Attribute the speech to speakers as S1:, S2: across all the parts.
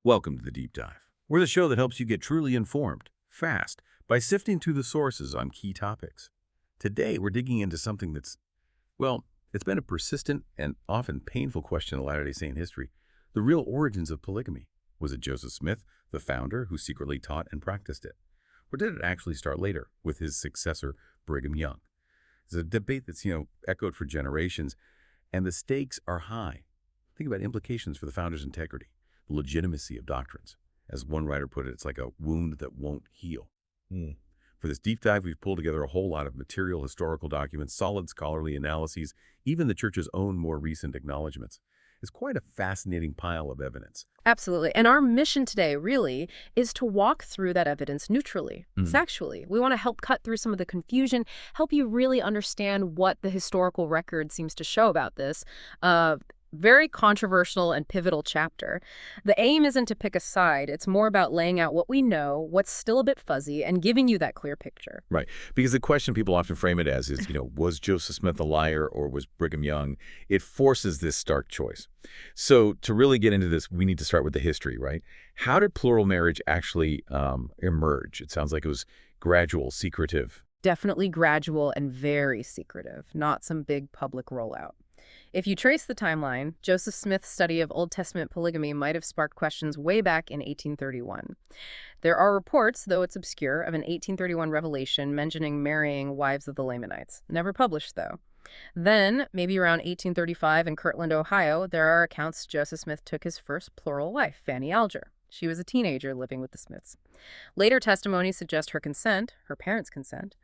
S1: Welcome to The Deep Dive. We're the show that helps you get truly informed, fast, by sifting through the sources on key topics. Today, we're digging into something that's, well, it's been a persistent and often painful question in Latter-day Saint history: the real origins of polygamy. Was it Joseph Smith, the founder, who secretly taught and practiced it? Or did it actually start later with his successor, Brigham Young? It's a debate that's, echoed for generations, and the stakes are high. Think about implications for the founder's integrity, the legitimacy of doctrines. As one writer put it, it's like a wound that won't heal. For this deep dive, we've pulled together a whole lot of material, historical documents, solid scholarly analyses, even the church's own more recent acknowledgments. It's quite a fascinating pile of evidence.
S2: Absolutely. And our mission today, really, is to walk through that evidence neutrally, factually. We want to help cut through some of the confusion, help you really understand what the historical record seems to show about this. Very controversial and pivotal chapter. The aim isn't to pick a side. It's more about laying out what we know, what's still a bit fuzzy, and giving you that clear picture.
S1: Right. Because the question people often frame it as is, was Joseph Smith a liar or was Brigham Young? It forces this stark choice. So to really get into this, we need to start with the history, right? How did plural marriage actually emerge? It sounds like it was gradual, secretive.
S2: Definitely gradual and very secretive, not some big public rollout. If you trace the timeline, Joseph Smith's study of Old Testament polygamy might have sparked questions way back in 1831. There are reports, though it's obscure, of an 1831 revelation mentioning marrying wives of the Lamanites. Never published, though. Then, maybe around 1835 in Kirtland, Ohio, there are accounts Joseph Smith took his first plural wife, Fanny Alger. She was a teenager living with the Smiths. Later testimonies suggest her consent, her parents' consent,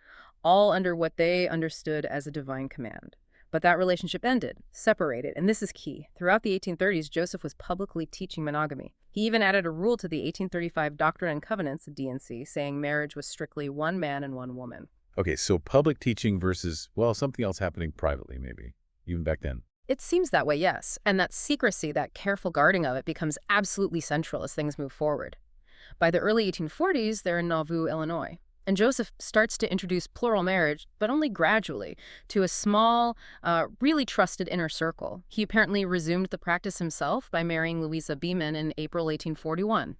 S2: all under what they understood as a divine command. But that relationship ended, separated, and this is key. Throughout the 1830s, Joseph was publicly teaching monogamy. He even added a rule to the 1835 Doctrine and Covenants, D&C, saying marriage was strictly one man and one woman.
S1: Okay, so public teaching versus, well, something else happening privately, maybe, even back then.
S2: It seems that way, yes. And that secrecy, that careful guarding of it, becomes absolutely central as things move forward. By the early 1840s, they're in Nauvoo, Illinois. And Joseph starts to introduce plural marriage, but only gradually, to a small, really trusted inner circle. He apparently resumed the practice himself by marrying Louisa Beeman in April 1841.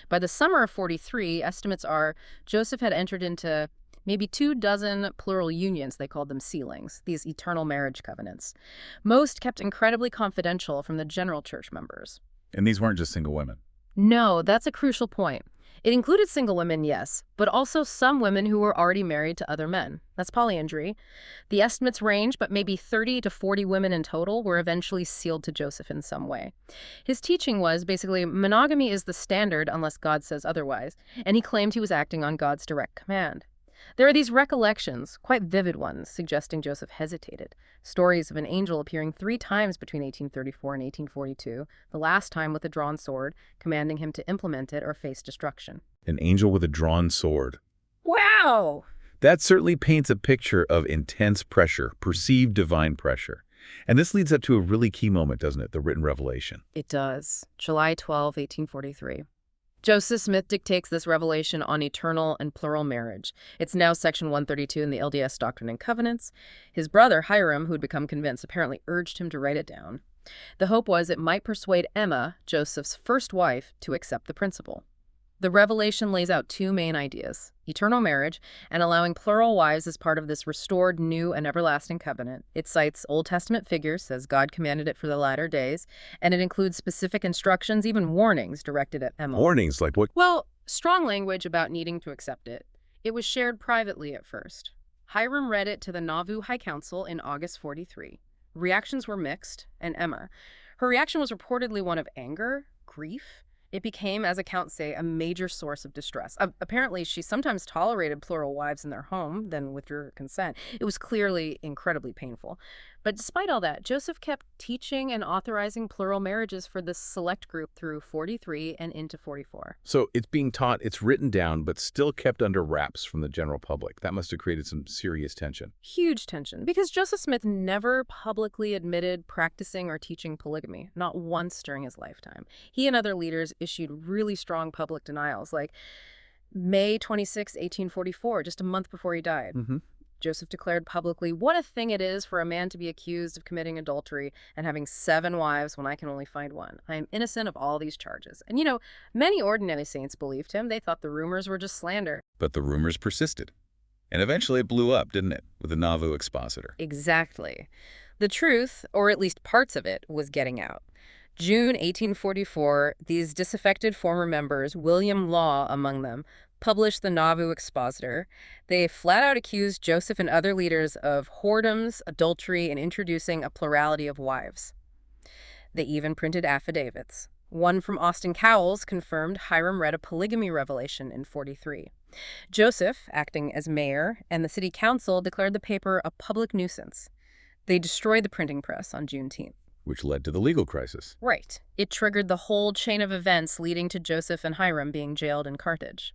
S2: By the summer of 43, estimates are Joseph had entered into maybe 24 plural unions, they called them sealings, these eternal marriage covenants. Most kept incredibly confidential from the general church members.
S1: And these weren't just single women.
S2: No, that's a crucial point. It included single women, yes, but also some women who were already married to other men. That's polyandry. The estimates range, but maybe 30 to 40 women in total were eventually sealed to Joseph in some way. His teaching was basically monogamy is the standard unless God says otherwise, and he claimed he was acting on God's direct command. There are these recollections, quite vivid ones, suggesting Joseph hesitated. Stories of an angel appearing 3 times between 1834 and 1842, the last time with a drawn sword, commanding him to implement it or face destruction.
S1: An angel with a drawn sword.
S2: Wow!
S1: That certainly paints a picture of intense pressure, perceived divine pressure. And this leads up to a really key moment, doesn't it? The written revelation.
S2: It does. July 12, 1843. Joseph Smith dictates this revelation on eternal and plural marriage. It's now Section 132 in the LDS Doctrine and Covenants. His brother, Hiram, who'd become convinced, apparently urged him to write it down. The hope was it might persuade Emma, Joseph's first wife, to accept the principle. The revelation lays out 2 main ideas: eternal marriage and allowing plural wives as part of this restored, new, and everlasting covenant. It cites Old Testament figures, says God commanded it for the latter days, and it includes specific instructions, even warnings directed at Emma.
S1: Warnings like what?
S2: Well, strong language about needing to accept it. It was shared privately at first. Hiram read it to the Nauvoo High Council in August 43. Reactions were mixed, and Emma. Her reaction was reportedly one of anger, grief. It became, as accounts say, a major source of distress. Apparently, she sometimes tolerated plural wives in their home, then withdrew her consent. It was clearly incredibly painful. But despite all that, Joseph kept teaching and authorizing plural marriages for this select group through 43 and into 44.
S1: So it's being taught, it's written down, but still kept under wraps from the general public. That must have created some serious tension.
S2: Huge tension, because Joseph Smith never publicly admitted practicing or teaching polygamy, not once during his lifetime. He and other leaders issued really strong public denials, like May 26, 1844, just a month before he died. Joseph declared publicly, "What a thing it is for a man to be accused of committing adultery and having 7 wives when I can only find one. I am innocent of all these charges." And many ordinary saints believed him. They thought the rumors were just slander.
S1: But the rumors persisted. And eventually it blew up, didn't it, with the Nauvoo expositor?
S2: Exactly. The truth, or at least parts of it, was getting out. June 1844, these disaffected former members, William Law among them, published the Nauvoo Expositor. They flat out accused Joseph and other leaders of whoredoms, adultery, and introducing a plurality of wives. They even printed affidavits. One from Austin Cowles confirmed Hiram read a polygamy revelation in 43. Joseph, acting as mayor, and the city council declared the paper a public nuisance. They destroyed the printing press on Juneteenth.
S1: Which led to the legal crisis.
S2: Right. It triggered the whole chain of events leading to Joseph and Hiram being jailed in Carthage.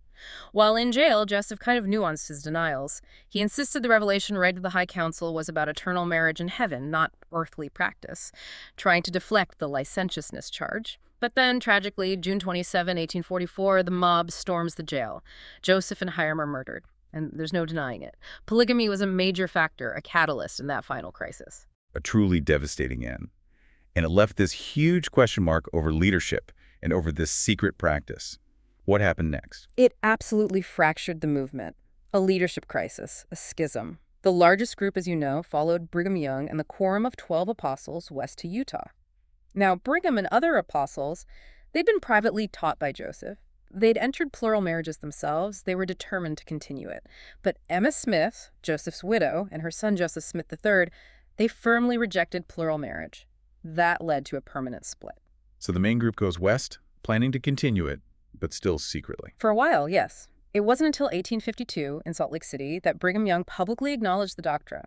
S2: While in jail, Joseph kind of nuanced his denials. He insisted the revelation read to the High Council was about eternal marriage in heaven, not earthly practice, trying to deflect the licentiousness charge. But then, tragically, June 27, 1844, the mob storms the jail. Joseph and Hiram are murdered, and there's no denying it. Polygamy was a major factor, a catalyst in that final crisis.
S1: A truly devastating end. And it left this huge question mark over leadership and over this secret practice. What happened next?
S2: It absolutely fractured the movement. A leadership crisis, a schism. The largest group, as you know, followed Brigham Young and the Quorum of 12 Apostles west to Utah. Now, Brigham and other apostles, they'd been privately taught by Joseph. They'd entered plural marriages themselves. They were determined to continue it. But Emma Smith, Joseph's widow, and her son Joseph Smith III, they firmly rejected plural marriage. That led to a permanent split.
S1: So the main group goes west, planning to continue it, but still secretly.
S2: For a while, yes. It wasn't until 1852 in Salt Lake City that Brigham Young publicly acknowledged the doctrine.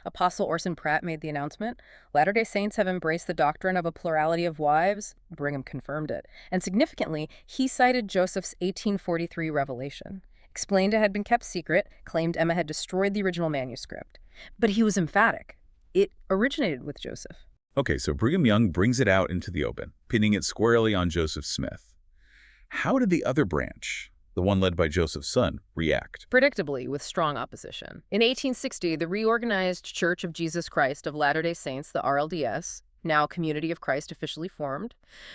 S2: Apostle Orson Pratt made the announcement. Latter-day Saints have embraced the doctrine of a plurality of wives. Brigham confirmed it. And significantly, he cited Joseph's 1843 revelation. Explained it had been kept secret, claimed Emma had destroyed the original manuscript. But he was emphatic. It originated with Joseph.
S1: Okay, so Brigham Young brings it out into the open, pinning it squarely on Joseph Smith. How did the other branch, the one led by Joseph's son, react?
S2: Predictably, with strong opposition. In 1860, the Reorganized Church of Jesus Christ of Latter-day Saints, the RLDS, now Community of Christ officially formed.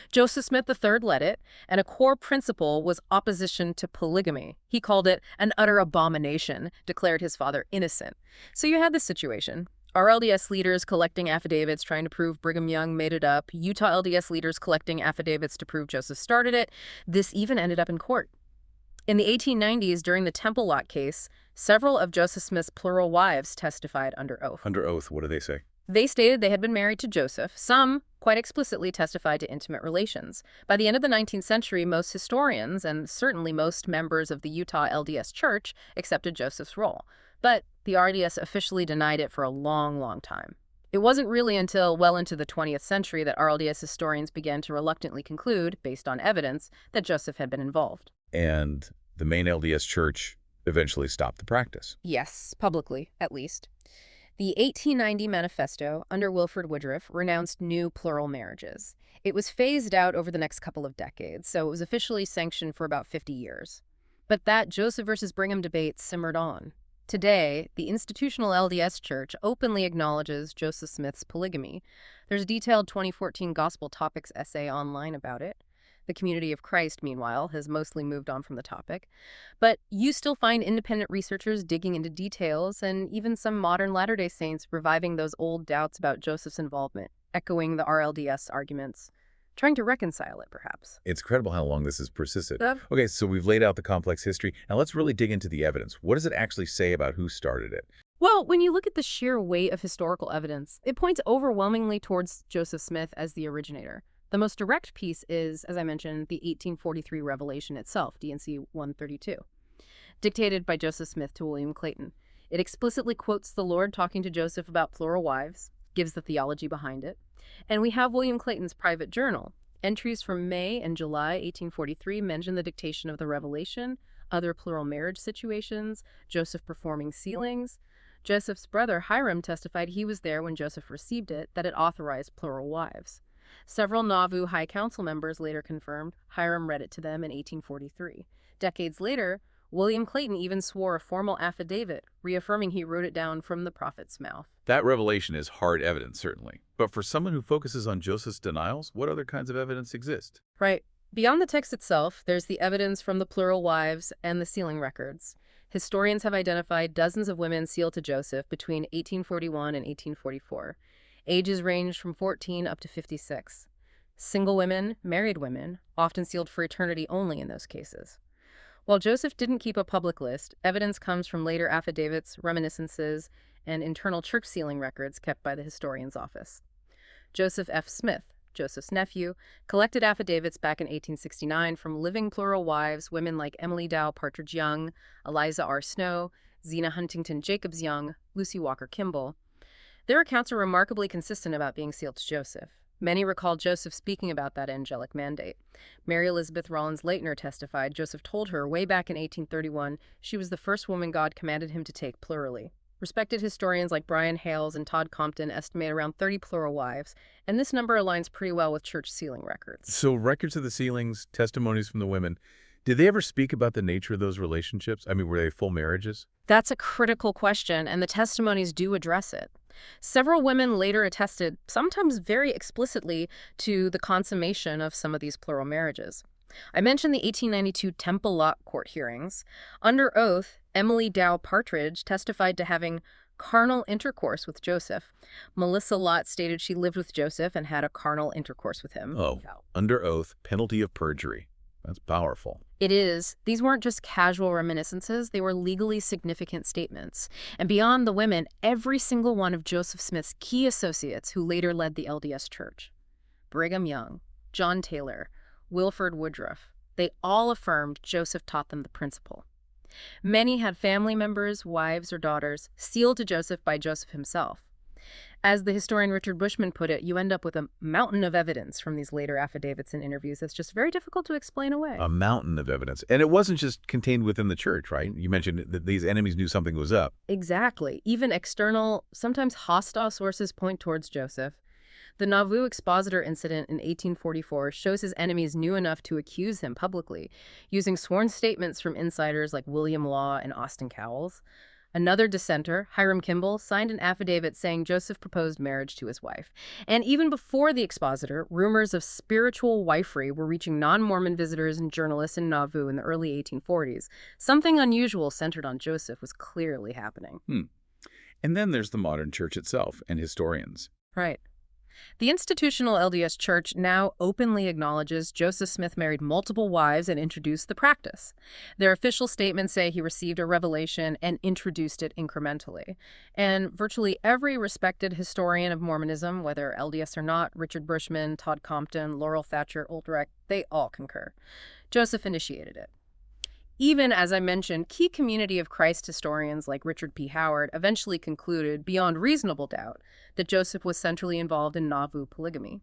S2: Joseph Smith III led it, and a core principle was opposition to polygamy. He called it an utter abomination, declared his father innocent. So you had this situation. RLDS leaders collecting affidavits trying to prove Brigham Young made it up. Utah LDS leaders collecting affidavits to prove Joseph started it. This even ended up in court. In the 1890s, during the Temple Lot case, several of Joseph Smith's plural wives testified under oath.
S1: Under oath, what do they say?
S2: They stated they had been married to Joseph. Some, quite explicitly, testified to intimate relations. By the end of the 19th century, most historians, and certainly most members of the Utah LDS Church, accepted Joseph's role. But the RDS officially denied it for a long, long time. It wasn't really until well into the 20th century that RLDS historians began to reluctantly conclude, based on evidence, that Joseph had been involved.
S1: And the main LDS Church eventually stopped the practice.
S2: Yes, publicly, at least. The 1890 Manifesto, under Wilford Woodruff, renounced new plural marriages. It was phased out over the next couple of decades, so it was officially sanctioned for about 50 years. But that Joseph versus Brigham debate simmered on. Today, the institutional LDS Church openly acknowledges Joseph Smith's polygamy. There's a detailed 2014 Gospel Topics essay online about it. The Community of Christ, meanwhile, has mostly moved on from the topic. But you still find independent researchers digging into details, and even some modern Latter-day Saints reviving those old doubts about Joseph's involvement, echoing the RLDS arguments, trying to reconcile it, perhaps.
S1: It's incredible how long this has persisted. Okay, so we've laid out the complex history. Now let's really dig into the evidence. What does it actually say about who started it?
S2: Well, when you look at the sheer weight of historical evidence, it points overwhelmingly towards Joseph Smith as the originator. The most direct piece is, as I mentioned, the 1843 revelation itself, D&C 132, dictated by Joseph Smith to William Clayton. It explicitly quotes the Lord talking to Joseph about plural wives, gives the theology behind it. And we have William Clayton's private journal. Entries from May and July 1843 mention the dictation of the revelation, other plural marriage situations, Joseph performing sealings. Joseph's brother Hiram testified he was there when Joseph received it, that it authorized plural wives. Several Nauvoo High Council members later confirmed Hiram read it to them in 1843. Decades later, William Clayton even swore a formal affidavit, reaffirming he wrote it down from the prophet's mouth.
S1: That revelation is hard evidence, certainly. But for someone who focuses on Joseph's denials, what other kinds of evidence exist?
S2: Right. Beyond the text itself, there's the evidence from the plural wives and the sealing records. Historians have identified dozens of women sealed to Joseph between 1841 and 1844. Ages ranged from 14 up to 56. Single women, married women, often sealed for eternity only in those cases. While Joseph didn't keep a public list, evidence comes from later affidavits, reminiscences, and internal church sealing records kept by the historian's office. Joseph F. Smith, Joseph's nephew, collected affidavits back in 1869 from living plural wives, women like Emily Dow Partridge Young, Eliza R. Snow, Zena Huntington Jacobs Young, Lucy Walker Kimball. Their accounts are remarkably consistent about being sealed to Joseph. Many recall Joseph speaking about that angelic mandate. Mary Elizabeth Rollins Leitner testified Joseph told her way back in 1831 she was the first woman God commanded him to take plurally. Respected historians like Brian Hales and Todd Compton estimate around 30 plural wives, and this number aligns pretty well with church sealing records.
S1: So records of the sealings, testimonies from the women, did they ever speak about the nature of those relationships? I mean, were they full marriages?
S2: That's a critical question, and the testimonies do address it. Several women later attested, sometimes very explicitly, to the consummation of some of these plural marriages. I mentioned the 1892 Temple Lot court hearings. Under oath, Emily Dow Partridge testified to having carnal intercourse with Joseph. Melissa Lott stated she lived with Joseph and had a carnal intercourse with him.
S1: Oh, under oath, penalty of perjury. That's powerful.
S2: It is. These weren't just casual reminiscences, they were legally significant statements. And beyond the women, every single one of Joseph Smith's key associates who later led the LDS Church, Brigham Young, John Taylor, Wilford Woodruff, they all affirmed Joseph taught them the principle. Many had family members, wives, or daughters sealed to Joseph by Joseph himself. As the historian Richard Bushman put it, you end up with a mountain of evidence from these later affidavits and interviews that's just very difficult to explain away.
S1: A mountain of evidence. And it wasn't just contained within the church, right? You mentioned that these enemies knew something was up.
S2: Exactly. Even external, sometimes hostile sources point towards Joseph. The Nauvoo expositor incident in 1844 shows his enemies knew enough to accuse him publicly, using sworn statements from insiders like William Law and Austin Cowles. Another dissenter, Hiram Kimball, signed an affidavit saying Joseph proposed marriage to his wife. And even before the expositor, rumors of spiritual wifery were reaching non-Mormon visitors and journalists in Nauvoo in the early 1840s. Something unusual centered on Joseph was clearly happening.
S1: And then there's the modern church itself and historians.
S2: Right. The institutional LDS Church now openly acknowledges Joseph Smith married multiple wives and introduced the practice. Their official statements say he received a revelation and introduced it incrementally. And virtually every respected historian of Mormonism, whether LDS or not, Richard Bushman, Todd Compton, Laurel Thatcher, Ulrich, they all concur. Joseph initiated it. Even, as I mentioned, key Community of Christ historians like Richard P. Howard eventually concluded, beyond reasonable doubt, that Joseph was centrally involved in Nauvoo polygamy.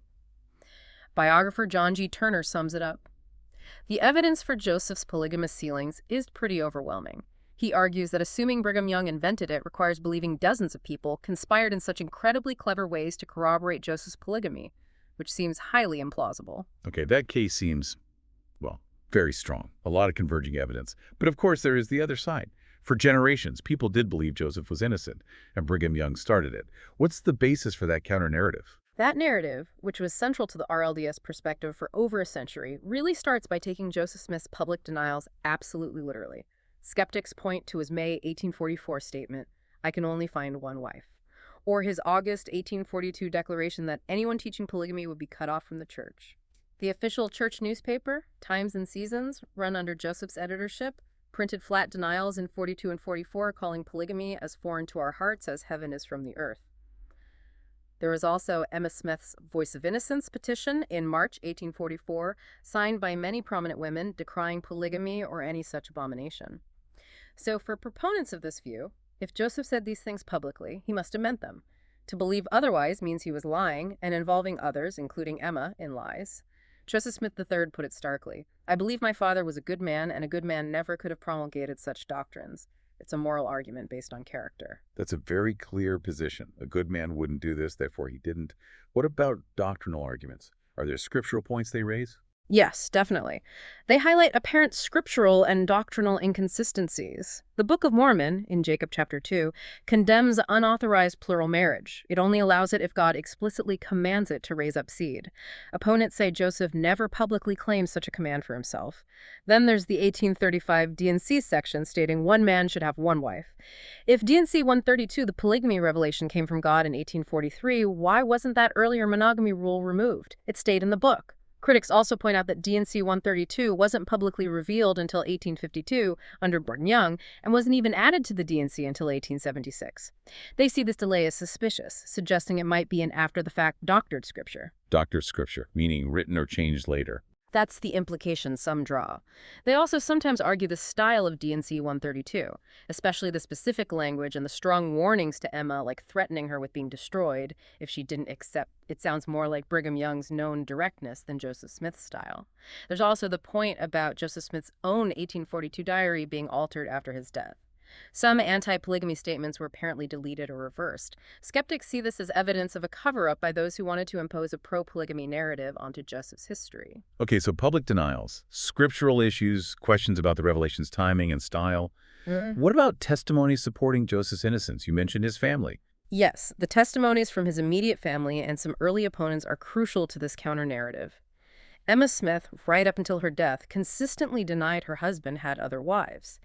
S2: Biographer John G. Turner sums it up. The evidence for Joseph's polygamous sealings is pretty overwhelming. He argues that assuming Brigham Young invented it requires believing dozens of people conspired in such incredibly clever ways to corroborate Joseph's polygamy, which seems highly implausible.
S1: Okay, that case seems, well, very strong. A lot of converging evidence. But of course, there is the other side. For generations, people did believe Joseph was innocent, and Brigham Young started it. What's the basis for that counter-narrative?
S2: That narrative, which was central to the RLDS perspective for over a century, really starts by taking Joseph Smith's public denials absolutely literally. Skeptics point to his May 1844 statement, "I can only find one wife," or his August 1842 declaration that anyone teaching polygamy would be cut off from the church. The official church newspaper, Times and Seasons, run under Joseph's editorship, printed flat denials in 42 and 44, calling polygamy as foreign to our hearts as heaven is from the earth. There was also Emma Smith's Voice of Innocence petition in March 1844, signed by many prominent women decrying polygamy or any such abomination. So for proponents of this view, if Joseph said these things publicly, he must have meant them. To believe otherwise means he was lying and involving others, including Emma, in lies. Joseph Smith III put it starkly, "I believe my father was a good man, and a good man never could have promulgated such doctrines. It's a moral argument based on character."
S1: That's a very clear position. A good man wouldn't do this, therefore he didn't. What about doctrinal arguments? Are there scriptural points they raise?
S2: Yes, definitely. They highlight apparent scriptural and doctrinal inconsistencies. The Book of Mormon, in Jacob chapter 2, condemns unauthorized plural marriage. It only allows it if God explicitly commands it to raise up seed. Opponents say Joseph never publicly claimed such a command for himself. Then there's the 1835 D&C section stating one man should have one wife. If D&C 132, the polygamy revelation, came from God in 1843, why wasn't that earlier monogamy rule removed? It stayed in the book. Critics also point out that D&C 132 wasn't publicly revealed until 1852 under Brigham Young and wasn't even added to the D&C until 1876. They see this delay as suspicious, suggesting it might be an after-the-fact doctored scripture.
S1: Doctored scripture, meaning written or changed later.
S2: That's the implication some draw. They also sometimes argue the style of D&C 132, especially the specific language and the strong warnings to Emma, like threatening her with being destroyed if she didn't accept. It sounds more like Brigham Young's known directness than Joseph Smith's style. There's also the point about Joseph Smith's own 1842 diary being altered after his death. Some anti-polygamy statements were apparently deleted or reversed. Skeptics see this as evidence of a cover-up by those who wanted to impose a pro-polygamy narrative onto Joseph's history.
S1: Okay, so public denials, scriptural issues, questions about the revelation's timing and style. What about testimonies supporting Joseph's innocence? You mentioned his family.
S2: Yes, the testimonies from his immediate family and some early opponents are crucial to this counter-narrative. Emma Smith, right up until her death, consistently denied her husband had other wives.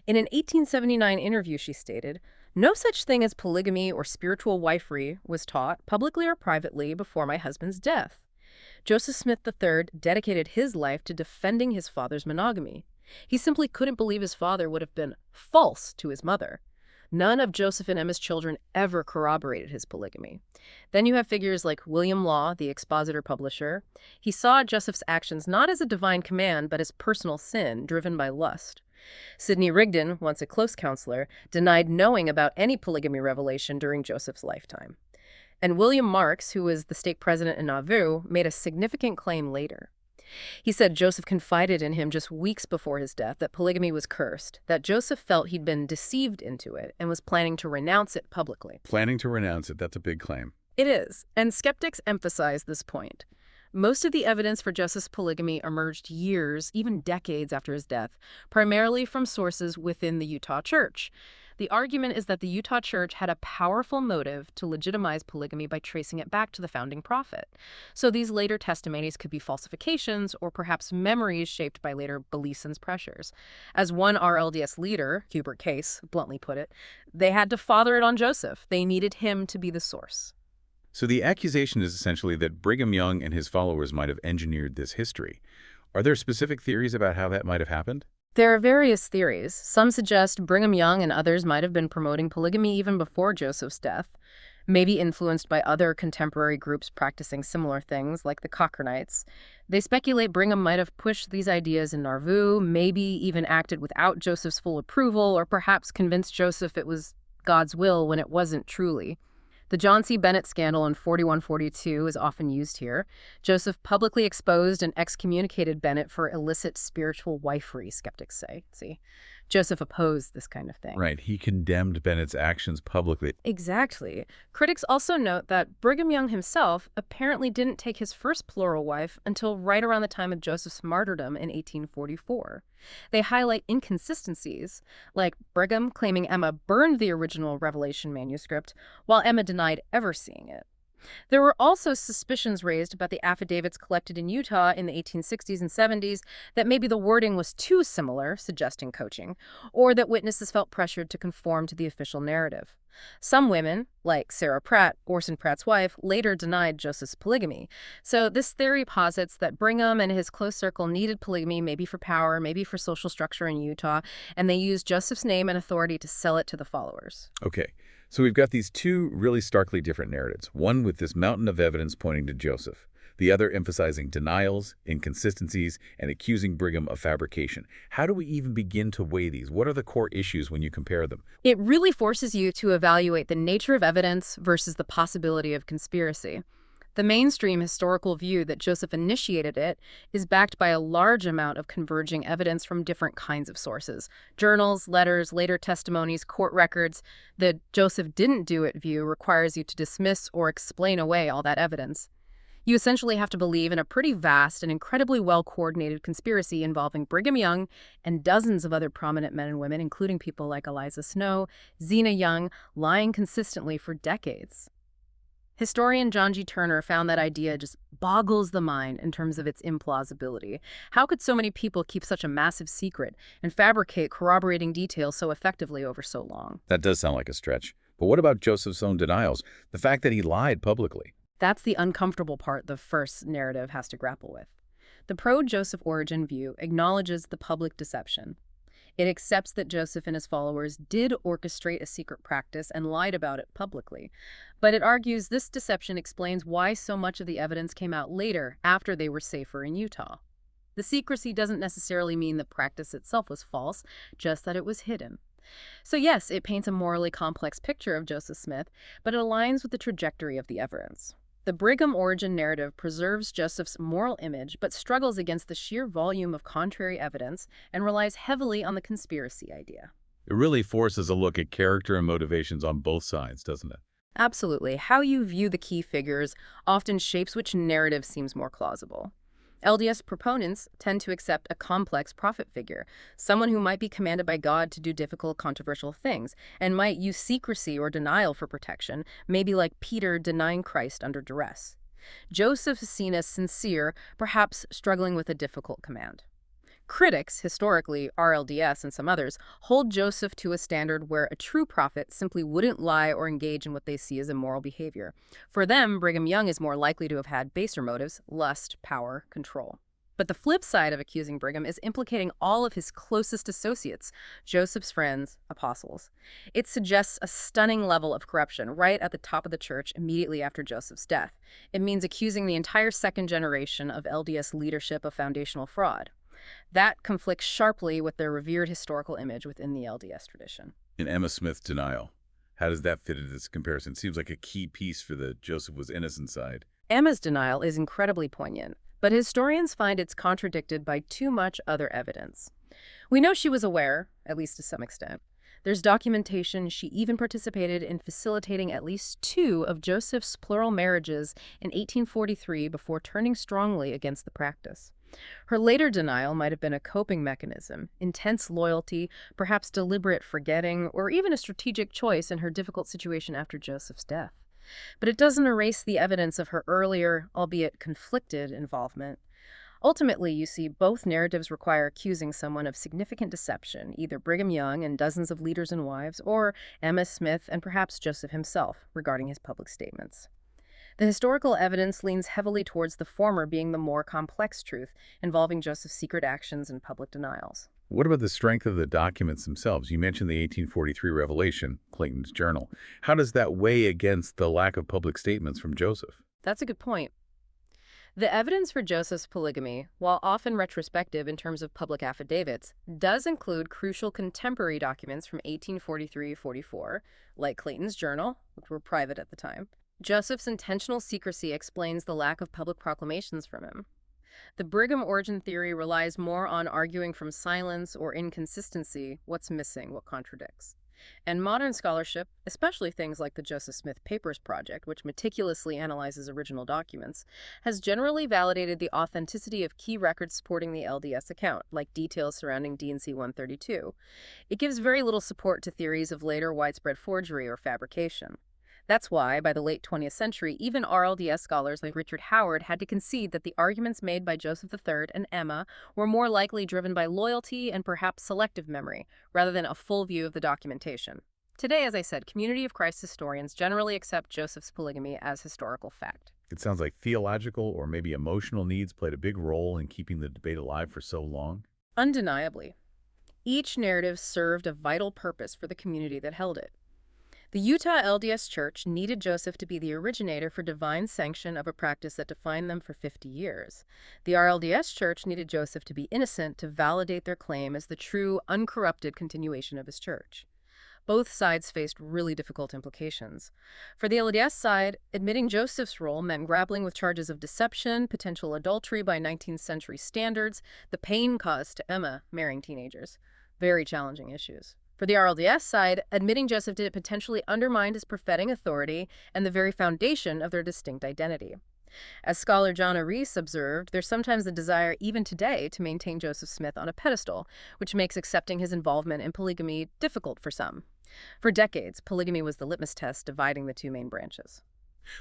S2: In an 1879 interview, she stated, "No such thing as polygamy or spiritual wifery was taught, publicly or privately, before my husband's death." Joseph Smith III dedicated his life to defending his father's monogamy. He simply couldn't believe his father would have been false to his mother. None of Joseph and Emma's children ever corroborated his polygamy. Then you have figures like William Law, the expositor publisher. He saw Joseph's actions not as a divine command, but as personal sin driven by lust. Sidney Rigdon, once a close counselor, denied knowing about any polygamy revelation during Joseph's lifetime. And William Marks, who was the stake president in Nauvoo, made a significant claim later. He said Joseph confided in him just weeks before his death that polygamy was cursed, that Joseph felt he'd been deceived into it and was planning to renounce it publicly.
S1: Planning to renounce it, that's a big claim.
S2: It is, and skeptics emphasize this point. Most of the evidence for Joseph's polygamy emerged years, even decades after his death, primarily from sources within the Utah Church. The argument is that the Utah Church had a powerful motive to legitimize polygamy by tracing it back to the founding prophet. So these later testimonies could be falsifications or perhaps memories shaped by later beliefs and pressures. As one RLDS leader, Hubert Case, bluntly put it, they had to father it on Joseph. They needed him to be the source.
S1: So the accusation is essentially that Brigham Young and his followers might have engineered this history. Are there specific theories about how that might have happened?
S2: There are various theories. Some suggest Brigham Young and others might have been promoting polygamy even before Joseph's death, maybe influenced by other contemporary groups practicing similar things, like the Cochranites. They speculate Brigham might have pushed these ideas in Nauvoo, maybe even acted without Joseph's full approval, or perhaps convinced Joseph it was God's will when it wasn't truly. The John C. Bennett scandal in 4142 is often used here. Joseph publicly exposed and excommunicated Bennett for illicit spiritual wifery, skeptics say. See, Joseph opposed this kind of thing.
S1: Right, he condemned Bennett's actions publicly.
S2: Exactly. Critics also note that Brigham Young himself apparently didn't take his first plural wife until right around the time of Joseph's martyrdom in 1844. They highlight inconsistencies, like Brigham claiming Emma burned the original Revelation manuscript, while Emma denied ever seeing it. There were also suspicions raised about the affidavits collected in Utah in the 1860s and 70s that maybe the wording was too similar, suggesting coaching, or that witnesses felt pressured to conform to the official narrative. Some women, like Sarah Pratt, Orson Pratt's wife, later denied Joseph's polygamy. So this theory posits that Brigham and his close circle needed polygamy, maybe for power, maybe for social structure in Utah, and they used Joseph's name and authority to sell it to the followers.
S1: Okay, so we've got these two really starkly different narratives, one with this mountain of evidence pointing to Joseph, the other emphasizing denials, inconsistencies, and accusing Brigham of fabrication. How do we even begin to weigh these? What are the core issues when you compare them?
S2: It really forces you to evaluate the nature of evidence versus the possibility of conspiracy. The mainstream historical view that Joseph initiated it is backed by a large amount of converging evidence from different kinds of sources: journals, letters, later testimonies, court records. The Joseph didn't do it view requires you to dismiss or explain away all that evidence. You essentially have to believe in a pretty vast and incredibly well-coordinated conspiracy involving Brigham Young and dozens of other prominent men and women, including people like Eliza Snow, Zena Young, lying consistently for decades. Historian John G. Turner found that idea just boggles the mind in terms of its implausibility. How could so many people keep such a massive secret and fabricate corroborating details so effectively over so long?
S1: That does sound like a stretch. But what about Joseph's own denials? The fact that he lied publicly?
S2: That's the uncomfortable part the first narrative has to grapple with. The pro-Joseph origin view acknowledges the public deception. It accepts that Joseph and his followers did orchestrate a secret practice and lied about it publicly. But it argues this deception explains why so much of the evidence came out later, after they were safer in Utah. The secrecy doesn't necessarily mean the practice itself was false, just that it was hidden. So yes, it paints a morally complex picture of Joseph Smith, but it aligns with the trajectory of the evidence. The Brigham origin narrative preserves Joseph's moral image but struggles against the sheer volume of contrary evidence and relies heavily on the conspiracy idea.
S1: It really forces a look at character and motivations on both sides, doesn't it?
S2: Absolutely. How you view the key figures often shapes which narrative seems more plausible. LDS proponents tend to accept a complex prophet figure, someone who might be commanded by God to do difficult, controversial things, and might use secrecy or denial for protection, maybe like Peter denying Christ under duress. Joseph is seen as sincere, perhaps struggling with a difficult command. Critics, historically, RLDS and some others, hold Joseph to a standard where a true prophet simply wouldn't lie or engage in what they see as immoral behavior. For them, Brigham Young is more likely to have had baser motives: lust, power, control. But the flip side of accusing Brigham is implicating all of his closest associates, Joseph's friends, apostles. It suggests a stunning level of corruption right at the top of the church immediately after Joseph's death. It means accusing the entire second generation of LDS leadership of foundational fraud. That conflicts sharply with their revered historical image within the LDS tradition.
S1: In Emma Smith's denial, how does that fit into this comparison? Seems like a key piece for the Joseph was innocent side.
S2: Emma's denial is incredibly poignant, but historians find it's contradicted by too much other evidence. We know she was aware, at least to some extent. There's documentation she even participated in facilitating at least 2 of Joseph's plural marriages in 1843 before turning strongly against the practice. Her later denial might have been a coping mechanism, intense loyalty, perhaps deliberate forgetting, or even a strategic choice in her difficult situation after Joseph's death. But it doesn't erase the evidence of her earlier, albeit conflicted, involvement. Ultimately, you see, both narratives require accusing someone of significant deception, either Brigham Young and dozens of leaders and wives, or Emma Smith and perhaps Joseph himself regarding his public statements. The historical evidence leans heavily towards the former being the more complex truth, involving Joseph's secret actions and public denials.
S1: What about the strength of the documents themselves? You mentioned the 1843 revelation, Clayton's journal. How does that weigh against the lack of public statements from Joseph?
S2: That's a good point. The evidence for Joseph's polygamy, while often retrospective in terms of public affidavits, does include crucial contemporary documents from 1843-44, like Clayton's journal, which were private at the time. Joseph's intentional secrecy explains the lack of public proclamations from him. The Brigham origin theory relies more on arguing from silence or inconsistency what's missing, what contradicts. And modern scholarship, especially things like the Joseph Smith Papers Project, which meticulously analyzes original documents, has generally validated the authenticity of key records supporting the LDS account, like details surrounding D&C 132. It gives very little support to theories of later widespread forgery or fabrication. That's why, by the late 20th century, even RLDS scholars like Richard Howard had to concede that the arguments made by Joseph III and Emma were more likely driven by loyalty and perhaps selective memory, rather than a full view of the documentation. Today, as I said, Community of Christ historians generally accept Joseph's polygamy as historical fact.
S1: It sounds like theological or maybe emotional needs played a big role in keeping the debate alive for so long.
S2: Undeniably. Each narrative served a vital purpose for the community that held it. The Utah LDS Church needed Joseph to be the originator for divine sanction of a practice that defined them for 50 years. The RLDS Church needed Joseph to be innocent to validate their claim as the true, uncorrupted continuation of his church. Both sides faced really difficult implications. For the LDS side, admitting Joseph's role meant grappling with charges of deception, potential adultery by 19th century standards, the pain caused to Emma marrying teenagers. Very challenging issues. For the RLDS side, admitting Joseph did potentially undermine his prophetic authority and the very foundation of their distinct identity. As scholar John Reese observed, there's sometimes a desire even today to maintain Joseph Smith on a pedestal, which makes accepting his involvement in polygamy difficult for some. For decades, polygamy was the litmus test dividing the two main branches.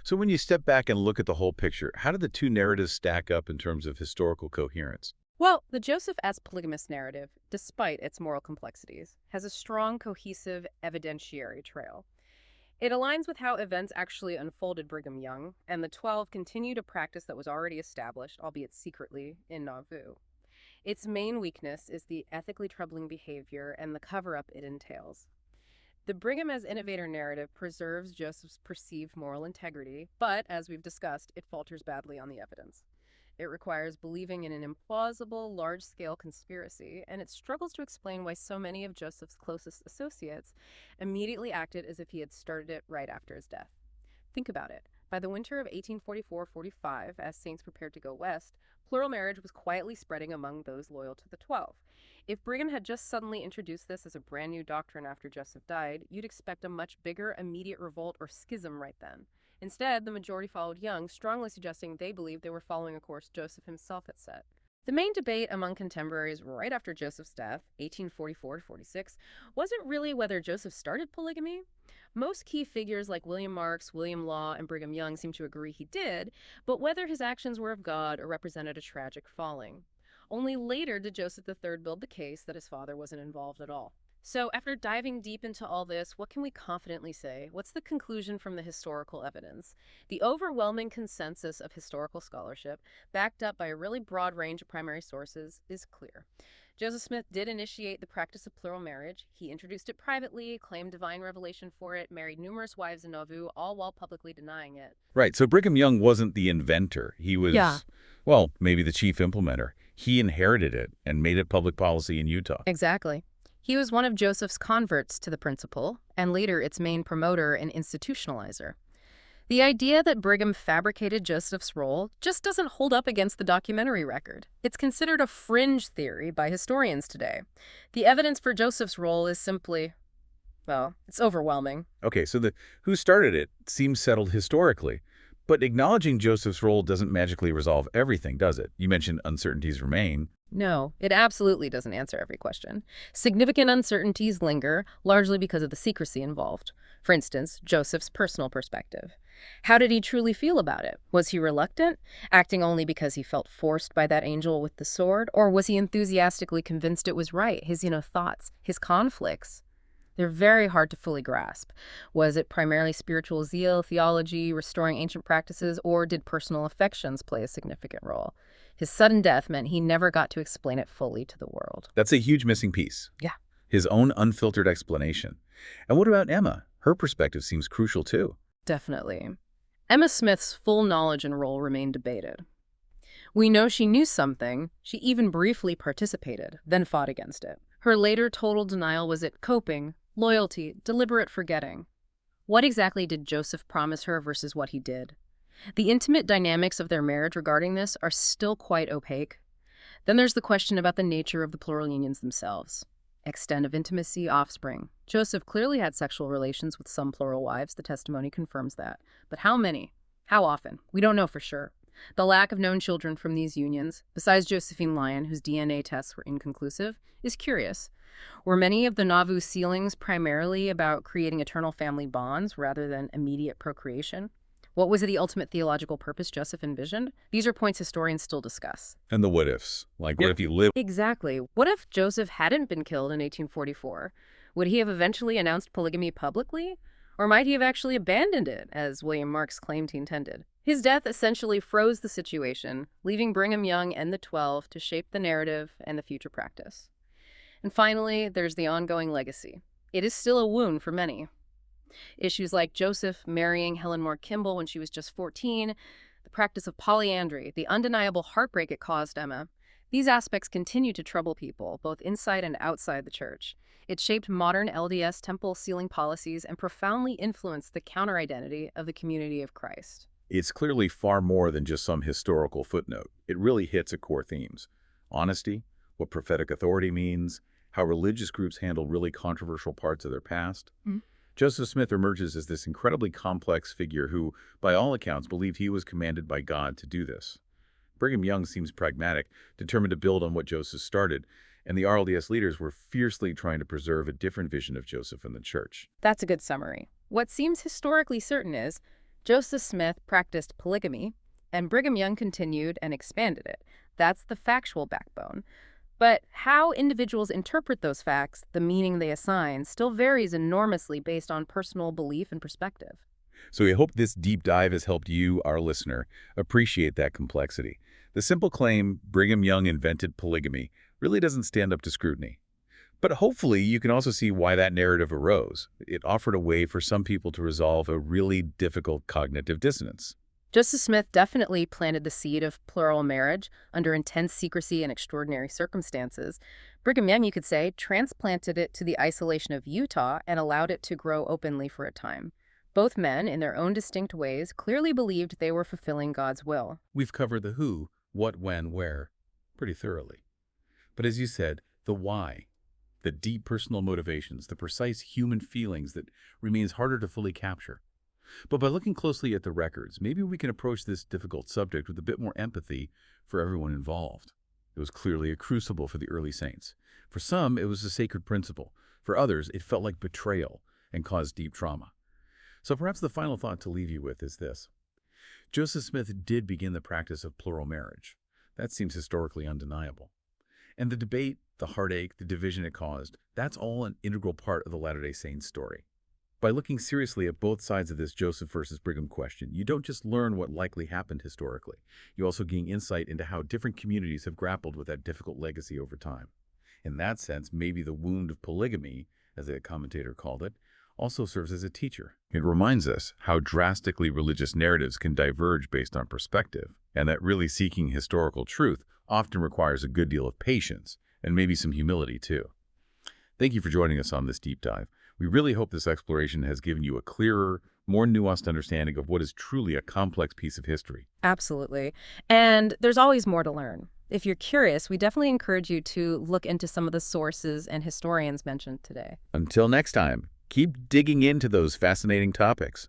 S1: So when you step back and look at the whole picture, how do the two narratives stack up in terms of historical coherence?
S2: Well, the Joseph as polygamist narrative, despite its moral complexities, has a strong, cohesive evidentiary trail. It aligns with how events actually unfolded Brigham Young, and the 12 continued a practice that was already established, albeit secretly, in Nauvoo. Its main weakness is the ethically troubling behavior and the cover-up it entails. The Brigham as innovator narrative preserves Joseph's perceived moral integrity, but, as we've discussed, it falters badly on the evidence. It requires believing in an implausible, large-scale conspiracy, and it struggles to explain why so many of Joseph's closest associates immediately acted as if he had started it right after his death. Think about it. By the winter of 1844-45, as saints prepared to go west, plural marriage was quietly spreading among those loyal to the 12. If Brigham had just suddenly introduced this as a brand new doctrine after Joseph died, you'd expect a much bigger immediate revolt or schism right then. Instead, the majority followed Young, strongly suggesting they believed they were following a course Joseph himself had set. The main debate among contemporaries right after Joseph's death, 1844-46, wasn't really whether Joseph started polygamy. Most key figures like William Marks, William Law, and Brigham Young seem to agree he did, but whether his actions were of God or represented a tragic falling. Only later did Joseph III build the case that his father wasn't involved at all. So after diving deep into all this, what can we confidently say? What's the conclusion from the historical evidence? The overwhelming consensus of historical scholarship, backed up by a really broad range of primary sources, is clear. Joseph Smith did initiate the practice of plural marriage. He introduced it privately, claimed divine revelation for it, married numerous wives in Nauvoo, all while publicly denying it.
S1: Right, so Brigham Young wasn't the inventor. He was,
S2: Yeah.
S1: well, maybe the chief implementer. He inherited it and made it public policy in Utah.
S2: Exactly. He was one of Joseph's converts to the principle, and later its main promoter and institutionalizer. The idea that Brigham fabricated Joseph's role just doesn't hold up against the documentary record. It's considered a fringe theory by historians today. The evidence for Joseph's role is simply, well, it's overwhelming.
S1: Okay, so the who started it seems settled historically. But acknowledging Joseph's role doesn't magically resolve everything, does it? You mentioned uncertainties remain.
S2: No, it absolutely doesn't answer every question. Significant uncertainties linger, largely because of the secrecy involved. For instance, Joseph's personal perspective. How did he truly feel about it? Was he reluctant, acting only because he felt forced by that angel with the sword? Or was he enthusiastically convinced it was right, his thoughts, his conflicts? They're very hard to fully grasp. Was it primarily spiritual zeal, theology, restoring ancient practices, or did personal affections play a significant role? His sudden death meant he never got to explain it fully to the world.
S1: That's a huge missing piece.
S2: Yeah.
S1: His own unfiltered explanation. And what about Emma? Her perspective seems crucial too.
S2: Definitely. Emma Smith's full knowledge and role remain debated. We know she knew something. She even briefly participated, then fought against it. Her later total denial was it coping, loyalty, deliberate forgetting. What exactly did Joseph promise her versus what he did? The intimate dynamics of their marriage regarding this are still quite opaque. Then there's the question about the nature of the plural unions themselves. Extent of intimacy, offspring. Joseph clearly had sexual relations with some plural wives. The testimony confirms that. But how many? How often? We don't know for sure. The lack of known children from these unions, besides Josephine Lyon, whose DNA tests were inconclusive, is curious. Were many of the Nauvoo sealings primarily about creating eternal family bonds rather than immediate procreation? What was the ultimate theological purpose Joseph envisioned? These are points historians still discuss.
S1: And the what-ifs. Like, what if he lived?
S2: Exactly. What if Joseph hadn't been killed in 1844? Would he have eventually announced polygamy publicly? Or might he have actually abandoned it, as William Marks claimed he intended? His death essentially froze the situation, leaving Brigham Young and the 12 to shape the narrative and the future practice. And finally, there's the ongoing legacy. It is still a wound for many. Issues like Joseph marrying Helen Moore Kimball when she was just 14, the practice of polyandry, the undeniable heartbreak it caused Emma. These aspects continue to trouble people, both inside and outside the church. It shaped modern LDS temple sealing policies and profoundly influenced the counter-identity of the community of Christ.
S1: It's clearly far more than just some historical footnote. It really hits at core themes. Honesty, what prophetic authority means, how religious groups handle really controversial parts of their past, Joseph Smith emerges as this incredibly complex figure who, by all accounts, believed he was commanded by God to do this. Brigham Young seems pragmatic, determined to build on what Joseph started, and the RLDS leaders were fiercely trying to preserve a different vision of Joseph and the church.
S2: That's a good summary. What seems historically certain is Joseph Smith practiced polygamy, and Brigham Young continued and expanded it. That's the factual backbone. But how individuals interpret those facts, the meaning they assign, still varies enormously based on personal belief and perspective.
S1: So we hope this deep dive has helped you, our listener, appreciate that complexity. The simple claim, Brigham Young invented polygamy, really doesn't stand up to scrutiny. But hopefully you can also see why that narrative arose. It offered a way for some people to resolve a really difficult cognitive dissonance.
S2: Joseph Smith definitely planted the seed of plural marriage under intense secrecy and extraordinary circumstances. Brigham Young, you could say, transplanted it to the isolation of Utah and allowed it to grow openly for a time. Both men, in their own distinct ways, clearly believed they were fulfilling God's will.
S1: We've covered the who, what, when, where pretty thoroughly. But as you said, the why, the deep personal motivations, the precise human feelings that remains harder to fully capture. But by looking closely at the records, maybe we can approach this difficult subject with a bit more empathy for everyone involved. It was clearly a crucible for the early saints. For some, it was a sacred principle. For others, it felt like betrayal and caused deep trauma. So perhaps the final thought to leave you with is this. Joseph Smith did begin the practice of plural marriage. That seems historically undeniable. And the debate, the heartache, the division it caused, that's all an integral part of the Latter-day Saints story. By looking seriously at both sides of this Joseph versus Brigham question, you don't just learn what likely happened historically. You also gain insight into how different communities have grappled with that difficult legacy over time. In that sense, maybe the wound of polygamy, as a commentator called it, also serves as a teacher. It reminds us how drastically religious narratives can diverge based on perspective, and that really seeking historical truth often requires a good deal of patience, and maybe some humility too. Thank you for joining us on this deep dive. We really hope this exploration has given you a clearer, more nuanced understanding of what is truly a complex piece of history.
S2: Absolutely. And there's always more to learn. If you're curious, we definitely encourage you to look into some of the sources and historians mentioned today.
S1: Until next time, keep digging into those fascinating topics.